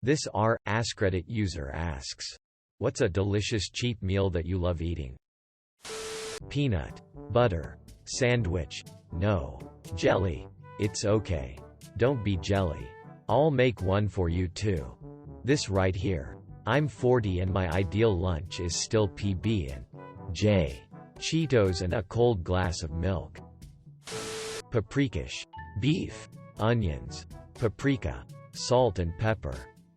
This AskReddit user asks, what's a delicious cheap meal that you love eating? Peanut butter sandwich. No. Jelly. It's okay. Don't be jelly. I'll make one for you too. This right here. I'm 40 and my ideal lunch is still PB&J, Cheetos and a cold glass of milk. Paprikash. Beef, onions, paprika, salt and pepper,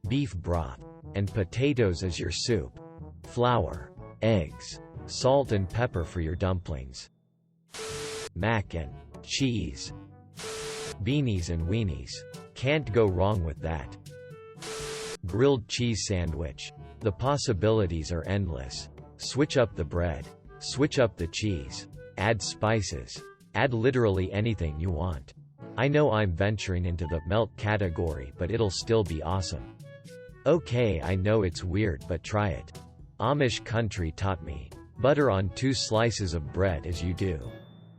beef broth, and potatoes as your soup. Flour, eggs, salt and pepper for your dumplings. Mac and cheese. Beanies and weenies. Can't go wrong with that. Grilled cheese sandwich. The possibilities are endless. Switch up the bread. Switch up the cheese. Add spices. Add literally anything you want. I know I'm venturing into the melt category, but it'll still be awesome. Okay, I know it's weird, but try it. Amish country taught me. Butter on 2 slices of bread as you do.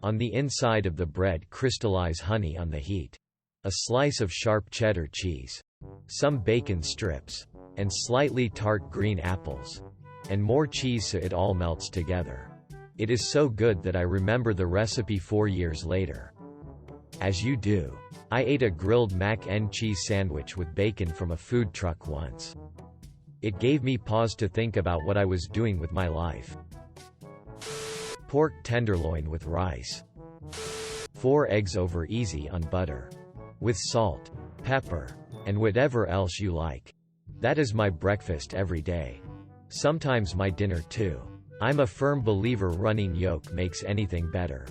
On the inside of the bread crystallize honey on the heat. A slice of sharp cheddar cheese. Some bacon strips. And slightly tart green apples. And more cheese so it all melts together. It is so good that I remember the recipe 4 years later. As you do. I ate a grilled mac and cheese sandwich with bacon from a food truck once. It gave me pause to think about what I was doing with my life. Pork tenderloin with rice. 4 eggs over easy on butter. With salt, pepper, and whatever else you like. That is my breakfast every day. Sometimes my dinner too. I'm a firm believer running yolk makes anything better.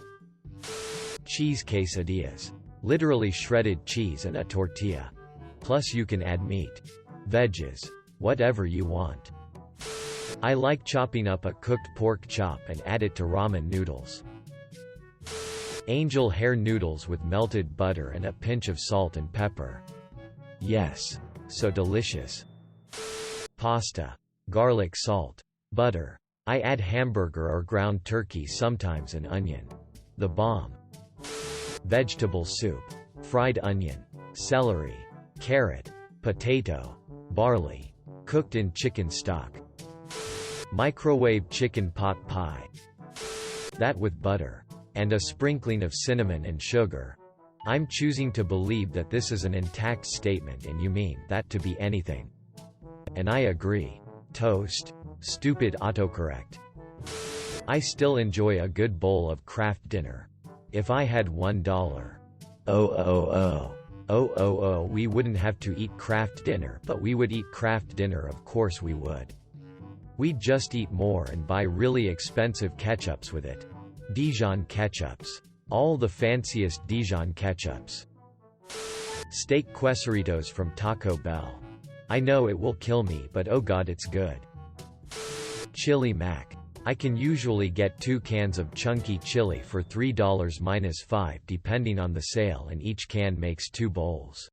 Cheese quesadillas. Literally shredded cheese and a tortilla. Plus you can add meat, veggies, whatever you want. I like chopping up a cooked pork chop and add it to ramen noodles. Angel hair noodles with melted butter and a pinch of salt and pepper. Yes, so delicious. Pasta. Garlic salt. Butter. I add hamburger or ground turkey, sometimes an onion. The bomb. Vegetable soup. Fried onion. Celery. Carrot. Potato. Barley. Cooked in chicken stock. Microwave chicken pot pie. That with butter. And a sprinkling of cinnamon and sugar. I'm choosing to believe that this is an intact statement and you mean that to be anything. And I agree. Toast. Stupid autocorrect. I still enjoy a good bowl of Kraft dinner. If I had $1. We wouldn't have to eat Kraft dinner, but we would eat Kraft dinner, of course we would. We'd just eat more and buy really expensive ketchups with it. Dijon ketchups. All the fanciest Dijon ketchups. Steak quesaritos from Taco Bell. I know it will kill me, but oh god, it's good. Chili mac. I can usually get 2 cans of chunky chili for $3-5 depending on the sale, and each can makes 2 bowls.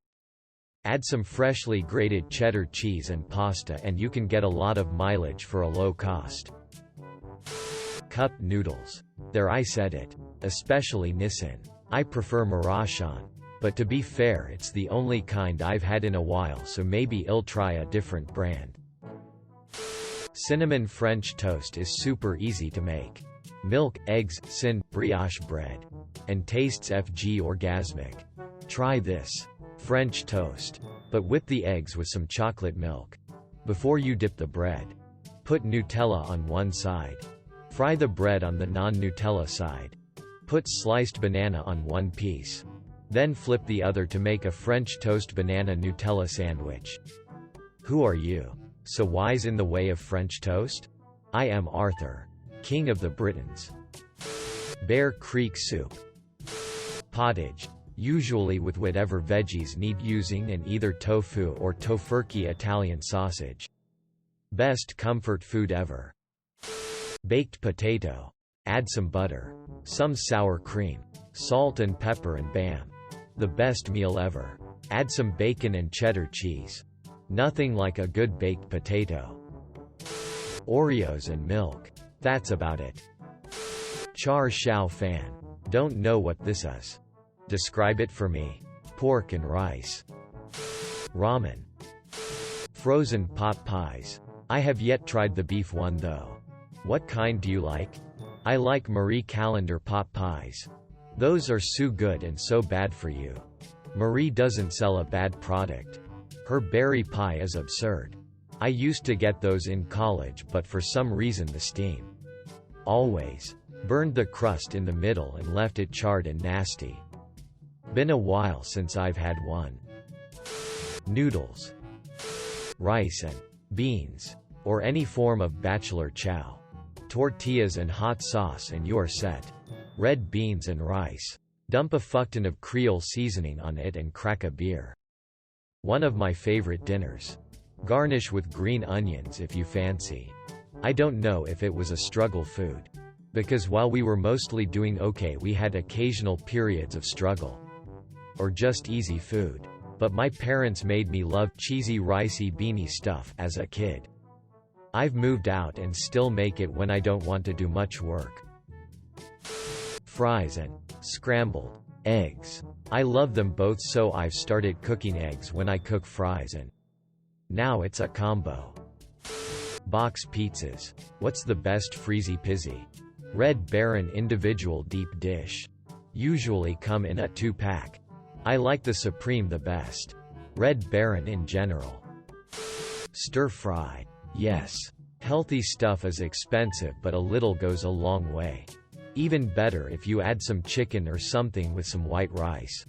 Add some freshly grated cheddar cheese and pasta and you can get a lot of mileage for a low cost. Cup noodles. There, I said it. Especially Nissin. I prefer Marachan. But to be fair, it's the only kind I've had in a while, so maybe I'll try a different brand. Cinnamon French toast is super easy to make. Milk, eggs, brioche bread. And tastes FG orgasmic. Try this. French toast. But whip the eggs with some chocolate milk. Before you dip the bread. Put Nutella on one side. Fry the bread on the non-Nutella side. Put sliced banana on one piece. Then flip the other to make a French toast banana Nutella sandwich. Who are you? So wise in the way of French toast? I am Arthur, King of the Britons. Bear Creek soup. Pottage. Usually with whatever veggies need using, and either tofu or tofurkey Italian sausage. Best comfort food ever. Baked potato. Add some butter. Some sour cream. Salt and pepper and bam. The best meal ever. Add some bacon and cheddar cheese. Nothing like a good baked potato. Oreos and milk. That's about it. Char Siu fan. Don't know what this is. Describe it for me. Pork and rice. Ramen. Frozen pot pies. I have yet tried the beef one though. What kind do you like? I like Marie Callender pot pies. Those are so good and so bad for you. Marie doesn't sell a bad product. Her berry pie is absurd. I used to get those in college, but for some reason the steam always burned the crust in the middle and left it charred and nasty. Been a while since I've had one. Noodles, rice and beans, or any form of bachelor chow. Tortillas and hot sauce and you're set. Red beans and rice. Dump a fuckton of Creole seasoning on it and crack a beer. One of my favorite dinners. Garnish with green onions if you fancy. I don't know if it was a struggle food. Because while we were mostly doing okay, we had occasional periods of struggle. Or just easy food. But my parents made me love cheesy ricey beanie stuff as a kid. I've moved out and still make it when I don't want to do much work. Fries and scrambled eggs. I love them both, so I've started cooking eggs when I cook fries, and now it's a combo. Box pizzas. What's the best freezy pizzy? Red Baron individual deep dish. Usually come in a 2-pack. I like the Supreme the best. Red Baron in general. Stir fry. Yes. Healthy stuff is expensive, but a little goes a long way. Even better if you add some chicken or something with some white rice.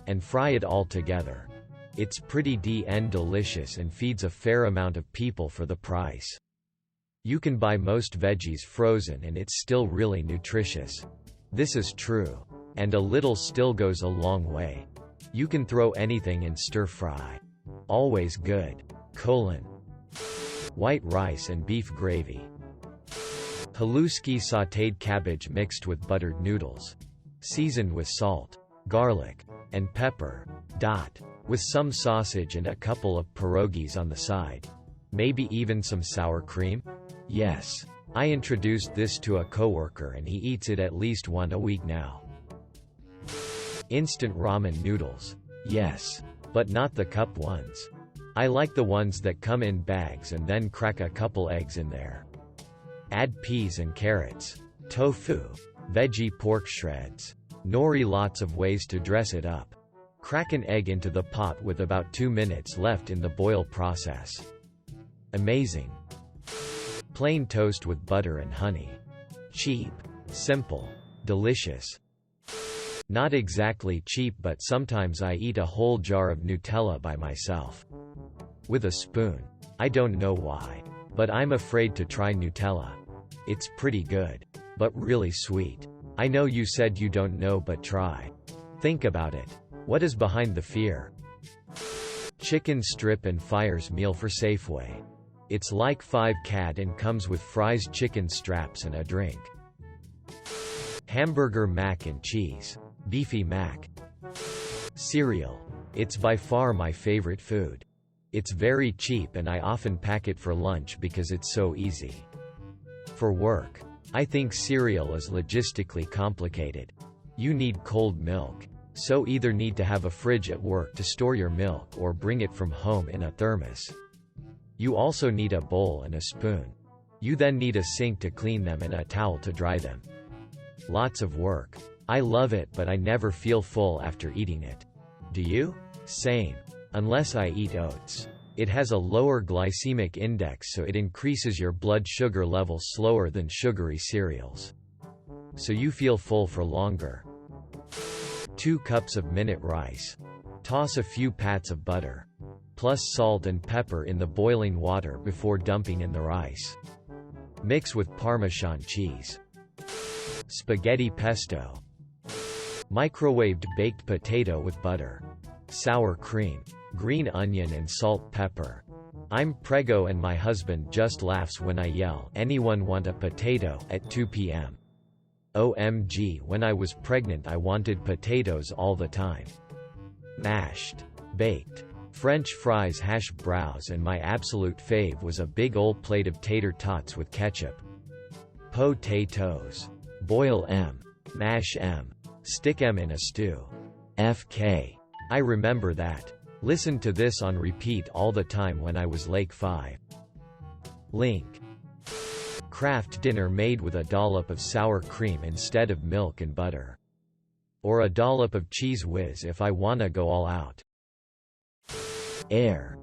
And fry it all together. It's pretty delicious and feeds a fair amount of people for the price. You can buy most veggies frozen and it's still really nutritious. This is true. And a little still goes a long way. You can throw anything in stir fry. Always good. White rice and beef gravy. Haluski sautéed cabbage mixed with buttered noodles. Seasoned with salt, garlic, and pepper. With some sausage and a couple of pierogies on the side. Maybe even some sour cream? Yes. I introduced this to a coworker and he eats it at least one a week now. Instant ramen noodles. Yes. But not the cup ones. I like the ones that come in bags and then crack a couple eggs in there. Add peas and carrots, tofu, veggie pork shreds, nori. Lots of ways to dress it up. Crack an egg into the pot with about 2 minutes left in the boil process. Amazing. Plain toast with butter and honey. Cheap, simple, delicious. Not exactly cheap, but sometimes I eat a whole jar of Nutella by myself. With a spoon. I don't know why. But I'm afraid to try Nutella. It's pretty good. But really sweet. I know you said you don't know, but try. Think about it. What is behind the fear? Chicken strip and Fire's meal for Safeway. It's like 5 CAD and comes with fries, chicken straps and a drink. Hamburger mac and cheese. Beefy mac. Cereal. It's by far my favorite food. It's very cheap and I often pack it for lunch because it's so easy. For work. I think cereal is logistically complicated. You need cold milk. So either need to have a fridge at work to store your milk or bring it from home in a thermos. You also need a bowl and a spoon. You then need a sink to clean them and a towel to dry them. Lots of work. I love it, but I never feel full after eating it. Do you? Same. Unless I eat oats. It has a lower glycemic index, so it increases your blood sugar level slower than sugary cereals. So you feel full for longer. 2 cups of minute rice. Toss a few pats of butter. Plus salt and pepper in the boiling water before dumping in the rice. Mix with Parmesan cheese. Spaghetti pesto. Microwaved baked potato with butter. Sour cream. Green onion and salt, pepper. I'm preggo and my husband just laughs when I yell, "Anyone want a potato?" at 2 p.m. OMG, when I was pregnant I wanted potatoes all the time. Mashed. Baked. French fries, hash browns, and my absolute fave was a big old plate of tater tots with ketchup. Potatoes. Boil M. Mash M. Stick M in a stew. FK. I remember that. Listened to this on repeat all the time when I was like 5. Link. Kraft dinner made with a dollop of sour cream instead of milk and butter. Or a dollop of Cheese Whiz if I wanna go all out. Air.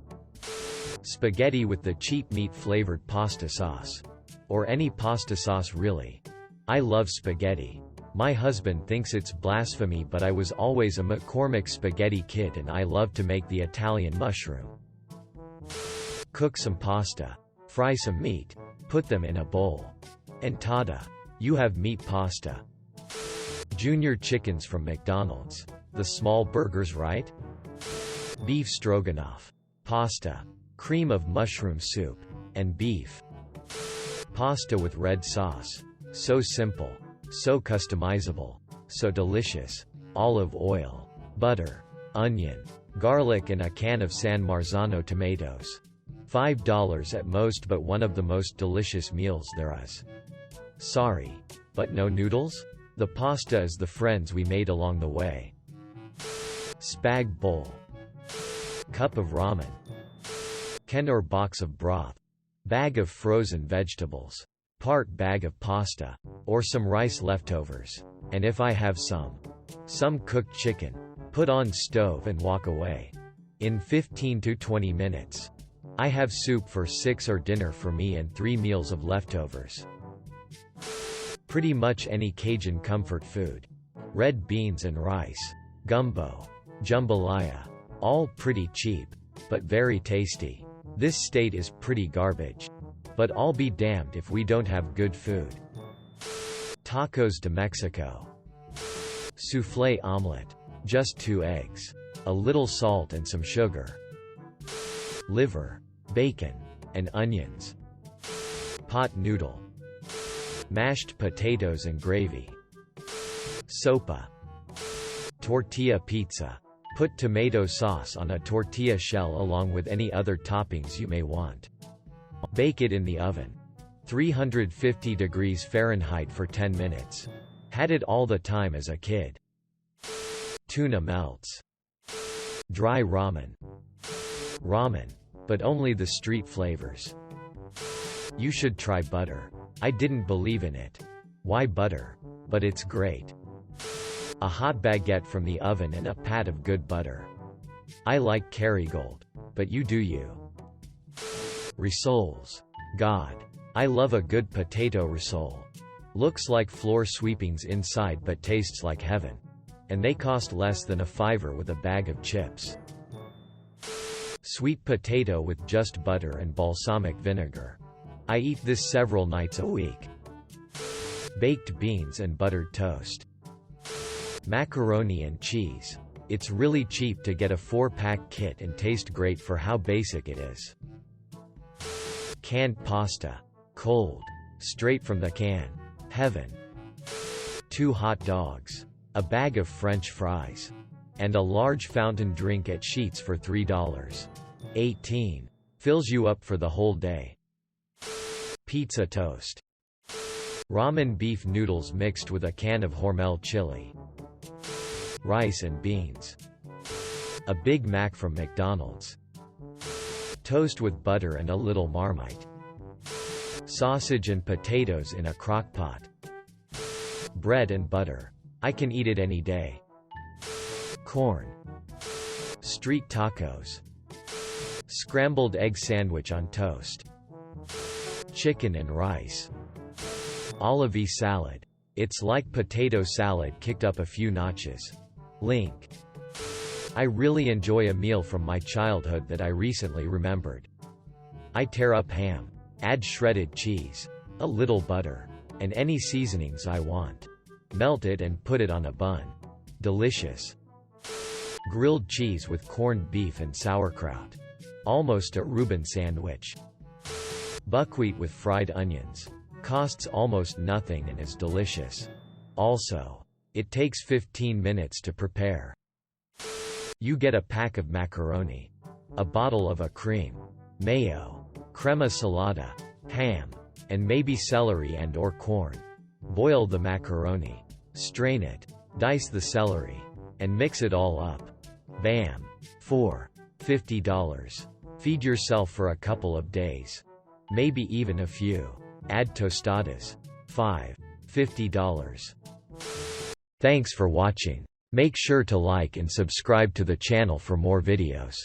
Spaghetti with the cheap meat-flavored pasta sauce. Or any pasta sauce really. I love spaghetti. My husband thinks it's blasphemy, but I was always a McCormick spaghetti kid and I love to make the Italian mushroom. Cook some pasta. Fry some meat. Put them in a bowl. And tada! You have meat pasta. Junior chickens from McDonald's. The small burgers, right? Beef stroganoff. Pasta. Cream of mushroom soup. And beef. Pasta with red sauce. So simple. So customizable. So delicious. Olive oil. Butter. Onion. Garlic and a can of San Marzano tomatoes. $5 at most, but one of the most delicious meals there is. Sorry. But no noodles? The pasta is the friends we made along the way. Spag bowl. Cup of ramen. Can or box of broth. Bag of frozen vegetables. Part bag of pasta. Or some rice leftovers. And if I have some cooked chicken. Put on stove and walk away. In 15 to 20 minutes. I have soup for 6 or dinner for me and 3 meals of leftovers. Pretty much any Cajun comfort food. Red beans and rice. Gumbo. Jambalaya. All pretty cheap. But very tasty. This state is pretty garbage. But I'll be damned if we don't have good food. Tacos de Mexico. Soufflé omelette. Just 2 eggs. A little salt and some sugar. Liver. Bacon. And onions. Pot noodle. Mashed potatoes and gravy. Sopa. Tortilla pizza. Put tomato sauce on a tortilla shell along with any other toppings you may want. Bake it in the oven. 350 degrees Fahrenheit for 10 minutes. Had it all the time as a kid. Tuna melts. Dry ramen. Ramen. But only the street flavors. You should try butter. I didn't believe in it. Why butter? But it's great. A hot baguette from the oven and a pat of good butter. I like Kerrygold. But you do you. Rissoles. God. I love a good potato rissole. Looks like floor sweepings inside but tastes like heaven. And they cost less than a $5 with a bag of chips. Sweet potato with just butter and balsamic vinegar. I eat this several nights a week. Baked beans and buttered toast. Macaroni and cheese. It's really cheap to get a 4-pack kit and taste great for how basic it is. Canned pasta. Cold. Straight from the can. Heaven. 2 hot dogs. A bag of French fries. And a large fountain drink at Sheetz for $3.18. Fills you up for the whole day. Pizza toast. Ramen beef noodles mixed with a can of Hormel chili. Rice and beans. A Big Mac from McDonald's. Toast with butter and a little Marmite. Sausage and potatoes in a crock pot. Bread and butter. I can eat it any day. Corn. Street tacos. Scrambled egg sandwich on toast. Chicken and rice. Olive salad. It's like potato salad kicked up a few notches. Link. I really enjoy a meal from my childhood that I recently remembered. I tear up ham. Add shredded cheese. A little butter. And any seasonings I want. Melt it and put it on a bun. Delicious. Grilled cheese with corned beef and sauerkraut. Almost a Reuben sandwich. Buckwheat with fried onions. Costs almost nothing and is delicious. Also, it takes 15 minutes to prepare. You get a pack of macaroni. A bottle of a cream. Mayo. Crema salata. Ham. And maybe celery and or corn. Boil the macaroni. Strain it. Dice the celery. And mix it all up. Bam. 4. $50. Feed yourself for a couple of days. Maybe even a few. Add tostadas. 5. $50. Thanks for watching. Make sure to like and subscribe to the channel for more videos.